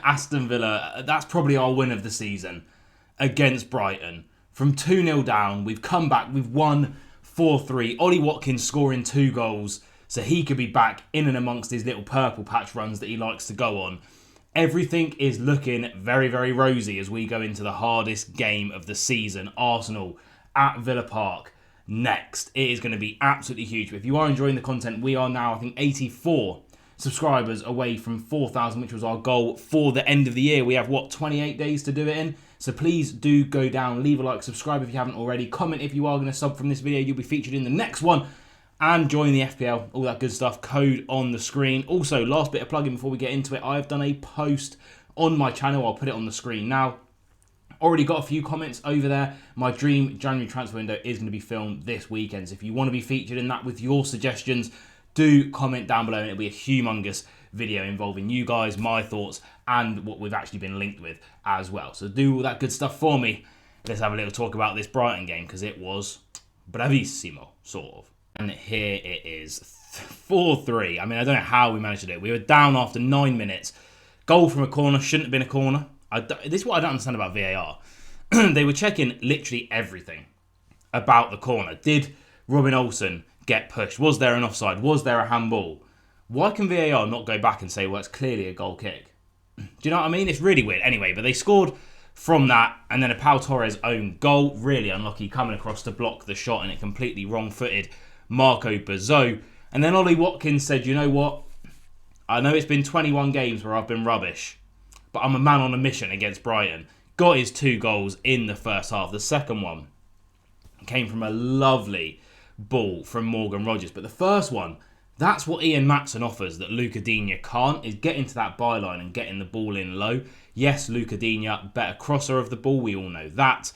Aston Villa, that's probably our win of the season against Brighton. From 2-0 down, we've come back, we've won 4-3. Ollie Watkins scoring 2 goals, so he could be back in and amongst his little purple patch runs that he likes to go on. Everything is looking very, very rosy as we go into the hardest game of the season. Arsenal at Villa Park next. It is going to be absolutely huge. But if you are enjoying the content, we are now, I think, 84 subscribers away from 4,000, which was our goal for the end of the year. We have, 28 days to do it in? So please do go down, leave a like, subscribe if you haven't already. Comment if you are going to sub from this video. You'll be featured in the next one. And join the FPL, all that good stuff, code on the screen. Also, last bit of plugging before we get into it, I've done a post on my channel. I'll put it on the screen now. Already got a few comments over there. My dream January transfer window is going to be filmed this weekend. So if you want to be featured in that with your suggestions, do comment down below and it'll be a humongous video involving you guys, my thoughts, and what we've actually been linked with as well. So do all that good stuff for me. Let's have a little talk about this Brighton game because it was bravissimo, sort of. And here it is, 4-3. I mean, I don't know how we managed to do it. We were down after 9 minutes. Goal from a corner, shouldn't have been a corner. This is what I don't understand about VAR. They were checking literally everything about the corner. Did Robin Olsen get pushed? Was there an offside? Was there a handball? Why can VAR not go back and say, well, it's clearly a goal kick? Do you know what I mean? It's really weird. Anyway, but they scored from that, and then a Pau Torres own goal. Really unlucky coming across to block the shot, and it completely wrong-footed Marco Bazot. And then Ollie Watkins said, you know what? I know it's been 21 games where I've been rubbish, but I'm a man on a mission against Brighton. Got his 2 goals in the first half. The second one came from a lovely ball from Morgan Rogers. But the first one, that's what Ian Maatsen offers that Luca Digne can't, is get into that byline and getting the ball in low. Yes, Luca Digne, better crosser of the ball. We all know that.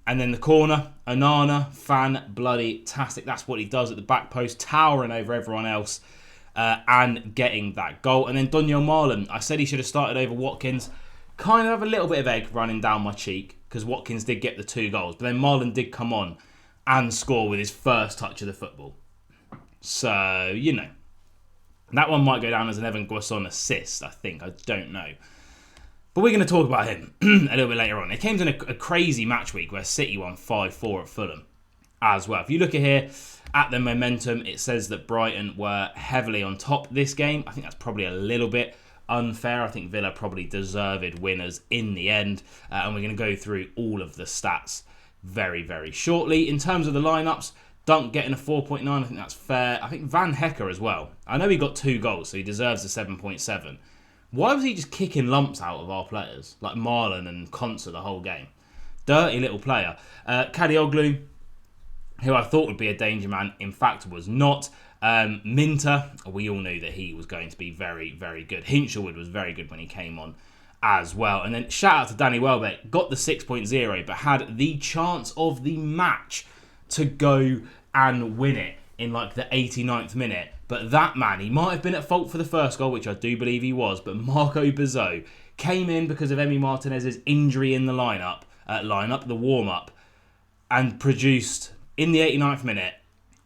And then the corner, Onana, fan-bloody-tastic. That's what he does at the back post, towering over everyone else and getting that goal. And then Donyell Marlon, I said he should have started over Watkins. Kind of have a little bit of egg running down my cheek because Watkins did get the 2 goals. But then Marlon did come on and score with his first touch of the football. So, you know, that one might go down as an Evan Guasson assist, I think. I don't know. But we're going to talk about him a little bit later on. It came to a crazy match week where City won 5-4 at Fulham as well. If you look at here at the momentum, it says that Brighton were heavily on top this game. I think that's probably a little bit unfair. I think Villa probably deserved winners in the end. And we're going to go through all of the stats very, very shortly. In terms of the lineups, Dunk getting a 4.9. I think that's fair. I think Van Hecker as well. I know he got 2 goals, so he deserves a 7.7. Why was he just kicking lumps out of our players? Like Marlon and Concert the whole game. Dirty little player. Kadioglu, who I thought would be a danger man, in fact was not. Minter, we all knew that he was going to be very, very good. Hinchelwood was very good when he came on as well. And then shout out to Danny Welbeck. Got the 6.0, but had the chance of the match to go and win it in like the 89th minute. But that man, he might have been at fault for the first goal, which I do believe he was, but Marco Bazot came in because of Emi Martinez's injury in the the warm-up, and produced, in the 89th minute,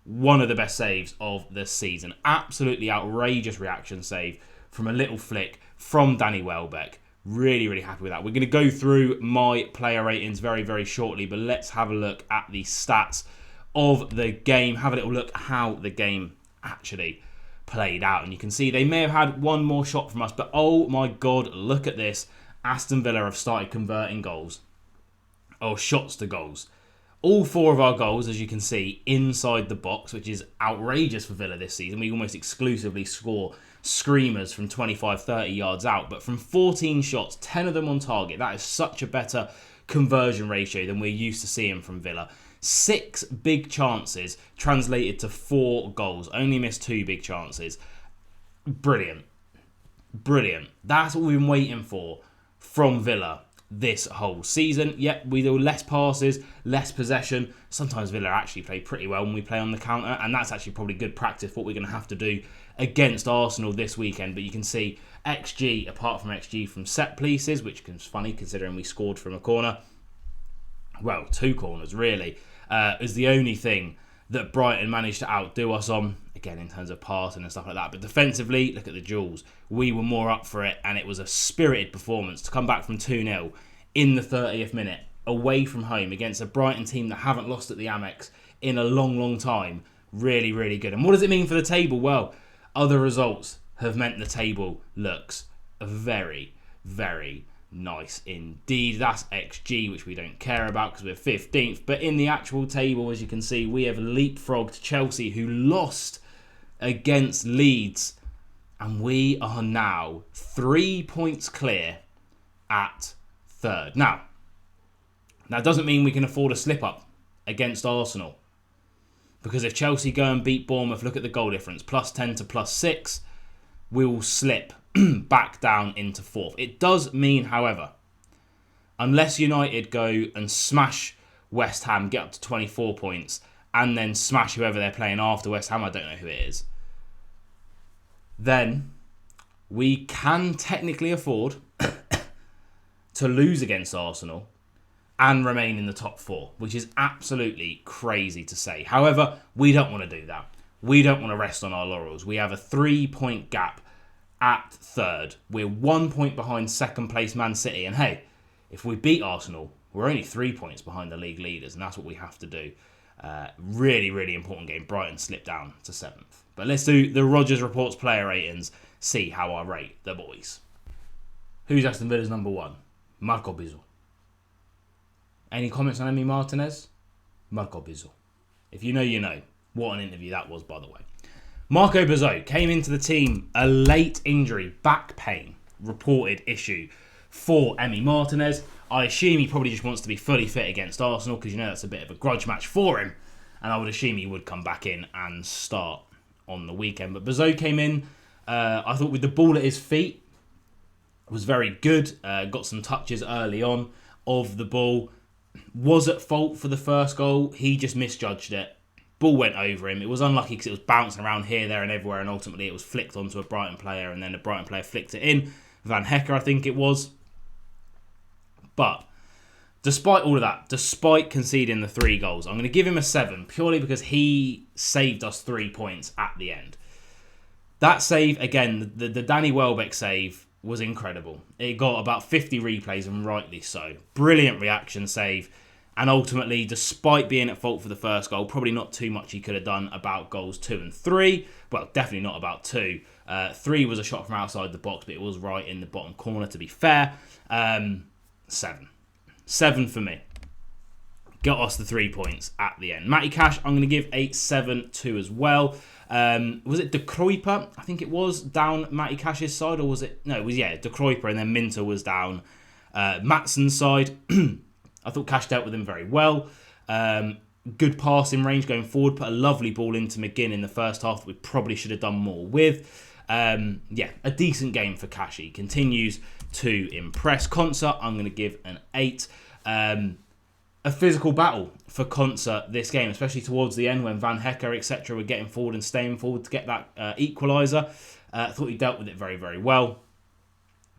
one of the best saves of the season. Absolutely outrageous reaction save from a little flick from Danny Welbeck. Really, really happy with that. We're going to go through my player ratings very, very shortly, but let's have a look at the stats of the game. Have a little look how the game actually played out. And you can see they may have had one more shot from us, but oh my God, look at this. Aston Villa have started converting goals. Or shots to goals. All 4 of our goals, as you can see, inside the box, which is outrageous for Villa this season. We almost exclusively score screamers from 25, 30 yards out. But from 14 shots, 10 of them on target. That is such a better conversion ratio than we're used to seeing from Villa. 6 big chances translated to 4 goals. Only missed 2 big chances. Brilliant. Brilliant. That's what we've been waiting for from Villa this whole season. Yep, we do less passes, less possession. Sometimes Villa actually play pretty well when we play on the counter, and that's actually probably good practice, what we're going to have to do against Arsenal this weekend. But you can see XG, apart from XG from set pieces, which is funny considering we scored from a corner. Well, 2 corners, really. Is the only thing that Brighton managed to outdo us on, again, in terms of passing and stuff like that. But defensively, look at the duels. We were more up for it, and it was a spirited performance to come back from 2-0 in the 30th minute, away from home, against a Brighton team that haven't lost at the Amex in a long, long time. Really, really good. And what does it mean for the table? Well, other results have meant the table looks very, very nice indeed. That's XG, which we don't care about because we're 15th. But in the actual table, as you can see, we have leapfrogged Chelsea, who lost against Leeds. And we are now 3 points clear at third. Now, that doesn't mean we can afford a slip-up against Arsenal. Because if Chelsea go and beat Bournemouth, look at the goal difference, +10 to +6, we will slip back down into fourth. It does mean, however, unless United go and smash West Ham, get up to 24 points, and then smash whoever they're playing after West Ham, I don't know who it is, then we can technically afford to lose against Arsenal and remain in the top four, which is absolutely crazy to say. However, we don't want to do that. We don't want to rest on our laurels. We have a 3-point gap at third. We're 1 point behind second place Man City. And hey, if we beat Arsenal, we're only 3 points behind the league leaders, and that's what we have to do. Really, really important game. Brighton slipped down to 7th. But let's do the Rodgers Reports player ratings, see how I rate the boys. Who's Aston Villa's number 1? Marco Bizzo. Any comments on Emi Martinez? Marco Bizzo. If you know, you know. What an interview that was, by the way. Marco Bizzo came into the team, a late injury, back pain, reported issue for Emi Martinez. I assume he probably just wants to be fully fit against Arsenal because, you know, that's a bit of a grudge match for him. And I would assume he would come back in and start on the weekend. But Bizzo came in, I thought, with the ball at his feet, was very good. Got some touches early on of the ball. Was at fault for the first goal. He just misjudged it. Ball went over him. It was unlucky because it was bouncing around here, there and everywhere, and ultimately it was flicked onto a Brighton player, and then the Brighton player flicked it in. Van Hecker, I think it was. But despite all of that, despite conceding the 3 goals, I'm going to give him a 7 purely because he saved us 3 points at the end. That save, again, the Danny Welbeck save was incredible. It got about 50 replays, and rightly so. Brilliant reaction save. And ultimately, despite being at fault for the first goal, probably not too much he could have done about goals 2 and 3. Well, definitely not about 2. 3 was a shot from outside the box, but it was right in the bottom corner, to be fair. 7. 7 for me. Got us the 3 points at the end. Matty Cash, I'm going to give a 7 to as well. Was it De Kruijper? I think it was down Matty Cash's side, or was it? No, it was, De Kruijper, and then Minter was down Matson's side. I thought Cash dealt with him very well. Good passing range going forward. Put a lovely ball into McGinn in the first half that we probably should have done more with. A decent game for Cash. He continues to impress. Concert, I'm going to give an 8. A physical battle for Concert this game, especially towards the end when Van Hecker, etc. were getting forward and staying forward to get that equaliser. I thought he dealt with it very, very well.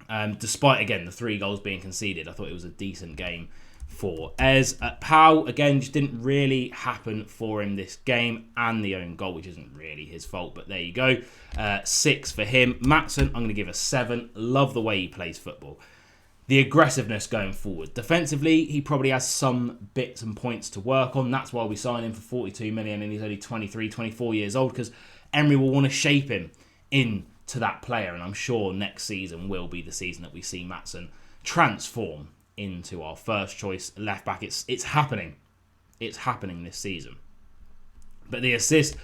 Despite, again, the 3 goals being conceded, I thought it was a decent game for Ez. Pau, again, just didn't really happen for him this game, and the own goal, which isn't really his fault, but there you go. 6 for him. Matson, I'm going to give a 7. Love the way he plays football. The aggressiveness going forward. Defensively, he probably has some bits and points to work on. That's why we signed him for 42 million, and he's only 23, 24 years old, because Emery will want to shape him into that player, and I'm sure next season will be the season that we see Matson transform into our first choice left back. It's happening. It's happening this season. But the assist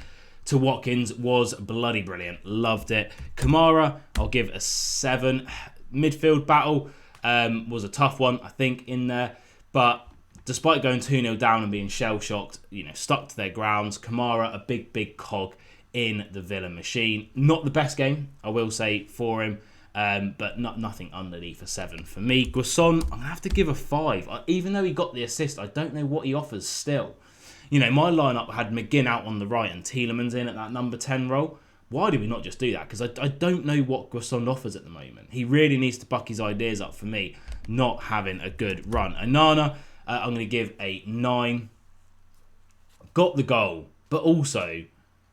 to Watkins was bloody brilliant. Loved it. Kamara, I'll give a 7. Midfield battle was a tough one, I think, in there. But despite going 2-0 down and being shell-shocked, stuck to their grounds. Kamara, a big cog in the Villa machine. Not the best game, I will say, for him. But nothing underneath a 7 for me. Guasson, I'm going to have to give a 5. Even though he got the assist, I don't know what he offers still. My lineup had McGinn out on the right and Tielemans in at that number 10 role. Why did we not just do that? Because I don't know what Guasson offers at the moment. He really needs to buck his ideas up for me, not having a good run. Onana, I'm going to give a 9. Got the goal But also,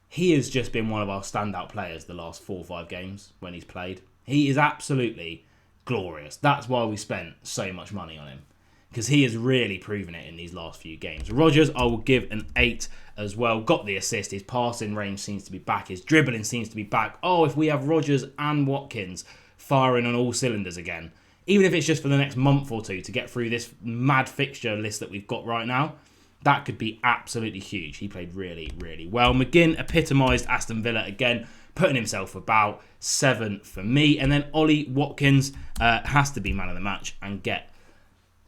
he has just been one of our standout players the last 4 or 5 games when he's played. He is absolutely glorious. That's why we spent so much money on him, because he has really proven it in these last few games. Rodgers, I will give an 8 as well. Got the assist. His passing range seems to be back. His dribbling seems to be back. Oh, if we have Rodgers and Watkins firing on all cylinders again, even if it's just for the next month or two to get through this mad fixture list that we've got right now, that could be absolutely huge. He played really, really well. McGinn epitomised Aston Villa again, putting himself about 7 for me. And then Ollie Watkins has to be man of the match and get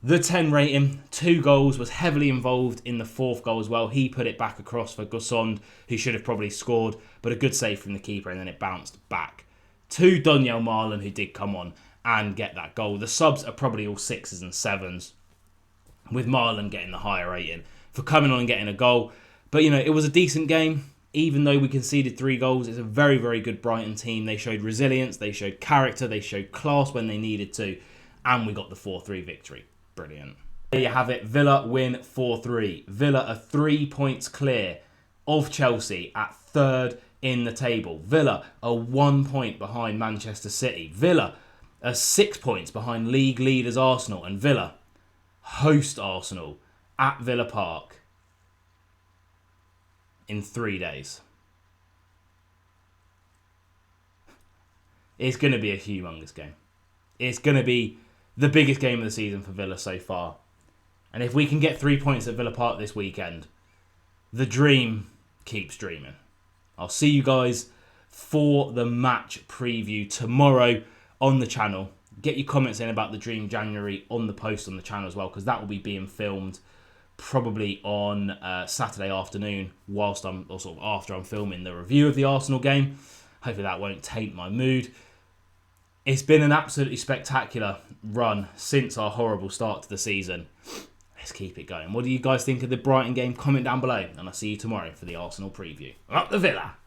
the 10 rating. 2 goals, was heavily involved in the 4th goal as well. He put it back across for Gossond, who should have probably scored, but a good save from the keeper, and then it bounced back to Donyell Marlon, who did come on and get that goal. The subs are probably all 6s and 7s, with Marlon getting the higher rating for coming on and getting a goal. But, you know, it was a decent game. Even though we conceded 3 goals, it's a very, very good Brighton team. They showed resilience, they showed character, they showed class when they needed to, and we got the 4-3 victory. Brilliant. There you have it. Villa win 4-3. Villa are 3 points clear of Chelsea at 3rd in the table. Villa are 1 point behind Manchester City. Villa are 6 points behind league leaders Arsenal, and Villa host Arsenal at Villa Park in 3 days. It's going to be a humongous game. It's going to be the biggest game of the season for Villa so far. And if we can get 3 points at Villa Park this weekend, the dream keeps dreaming. I'll see you guys for the match preview tomorrow on the channel. Get your comments in about the Dream January on the post on the channel as well, because that will be being filmed probably on Saturday afternoon, whilst after I'm filming the review of the Arsenal game. Hopefully that won't taint my mood. It's been an absolutely spectacular run since our horrible start to the season. Let's keep it going. What do you guys think of the Brighton game? Comment down below, and I'll see you tomorrow for the Arsenal preview. Up the Villa!